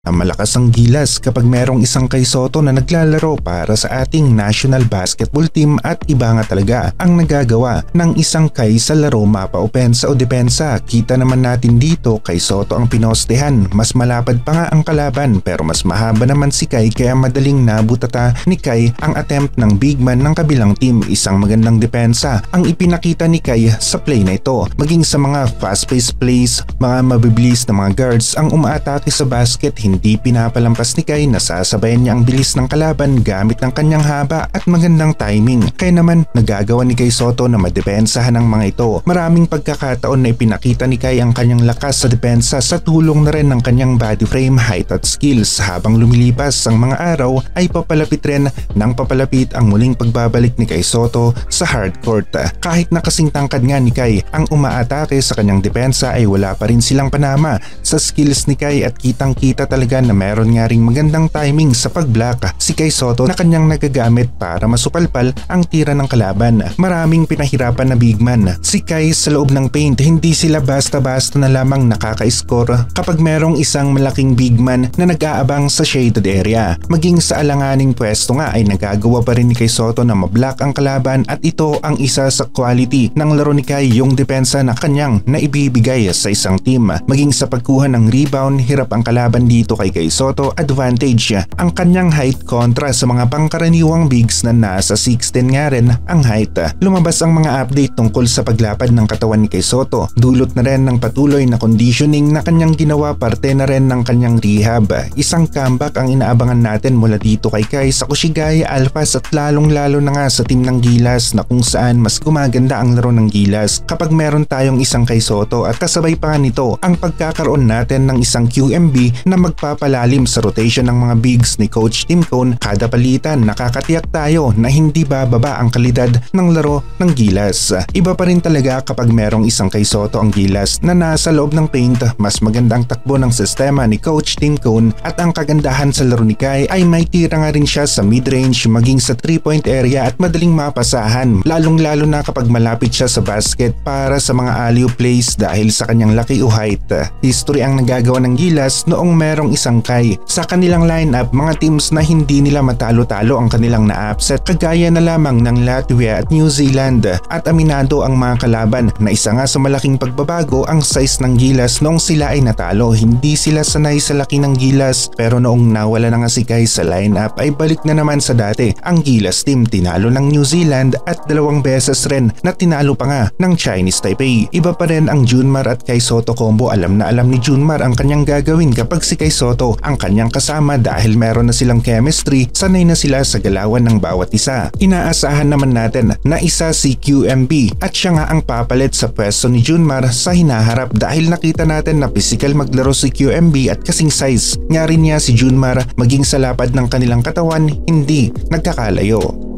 na malakas ang gilas kapag merong isang Kai Sotto na naglalaro para sa ating national basketball team at iba nga talaga ang nagagawa ng isang Kai sa laro mapa opensa o depensa. Kita naman natin dito Kai Sotto ang pinostehan, mas malapad pa nga ang kalaban pero mas mahaba naman si Kai kaya madaling nabutata ni Kai ang attempt ng big man ng kabilang team. Isang magandang depensa ang ipinakita ni Kai sa play na ito. Maging sa mga fast-paced plays, mga mabibilis na mga guards ang umaatake sa basket, hindi pinapalampas ni Kai, nasasabayan niya ang bilis ng kalaban gamit ng kanyang haba at magandang timing. Kaya naman nagagawa ni Kai Sotto na madepensahan ang mga ito. Maraming pagkakataon na ipinakita ni Kai ang kanyang lakas sa depensa sa tulong na rin ng kanyang body frame, height at skills. Habang lumilipas ang mga araw ay papalapit rin ng papalapit ang muling pagbabalik ni Kai Sotto sa hardcourt. Kahit nakasing tangkad nga ni Kai ang umaatake sa kanyang depensa ay wala pa rin silang panama sa skills ni Kai at kitang kita talaga na meron nga ring magandang timing sa pag-block si Kai Sotto na kanyang nagagamit para masupalpal ang tira ng kalaban. Maraming pinahirapan na big man si Kai sa loob ng paint, hindi sila basta-basta na lamang nakaka-score kapag merong isang malaking big man na nag-aabang sa shaded area. Maging sa alanganing pwesto nga ay nagagawa pa rin ni Kai Sotto na mablock ang kalaban at ito ang isa sa quality ng laro ni Kai, yung depensa na kanyang naibibigay sa isang team. Maging sa pagkuha ng rebound, hirap ang kalaban dito kay Kai Sotto. Advantage ang kanyang height kontra sa mga pangkaraniwang bigs na nasa 6'10 nga rin ang height. Lumabas ang mga update tungkol sa paglapad ng katawan ni Kai Sotto. Dulot na rin ng patuloy na conditioning na kanyang ginawa, parte na rin ng kanyang rehab. Isang comeback ang inaabangan natin mula dito kay Kai sa Koshigaya Alphas at lalong-lalo na nga sa team ng Gilas na kung saan mas gumaganda ang laro ng Gilas kapag meron tayong isang Kai Sotto at kasabay pa nga nito ang pagkakaroon natin ng isang QMB na magpapalalim sa rotation ng mga bigs ni Coach Tim Cone. Kada palitan nakakatiyak tayo na hindi bababa ang kalidad ng laro ng Gilas. Iba pa rin talaga kapag merong isang Kai Sotto ang Gilas na nasa loob ng paint. Mas maganda ang takbo ng sistema ni Coach Tim Cone at ang kagandahan sa laro ni Kai ay may tira nga rin siya sa mid-range maging sa 3-point area at madaling mapasahan, lalong-lalo na kapag malapit siya sa basket para sa mga alley-oop plays dahil sa kanyang laki o height. History ang nagagawa ng Gilas noong merong isang Kai sa kanilang lineup, mga teams na hindi nila matalo-talo ang kanilang na-upset kagaya na lamang ng Latvia at New Zealand. At aminado ang mga kalaban na isa nga sa malaking pagbabago ang size ng Gilas noong sila ay natalo. Hindi sila sanay sa laki ng Gilas pero noong nawala na nga si Kai sa lineup ay balik na naman sa dati. Ang Gilas team tinalo ng New Zealand at 2 beses rin na tinalo pa nga ng Chinese Taipei. Iba pa rin ang Junmar at Kai Sotto combo. Alam na alam ni Junmar ang kanyang gagawin kapag si Kai Sotto ang kanyang kasama dahil meron na silang chemistry, sanay na sila sa galawan ng bawat isa. Inaasahan naman natin na isa si QMB at siya nga ang papalit sa pwesto ni Junmar sa hinaharap dahil nakita natin na physical maglaro si QMB at kasing size nga rin niya si Junmar, maging sa lapad ng kanilang katawan hindi nagkakalayo.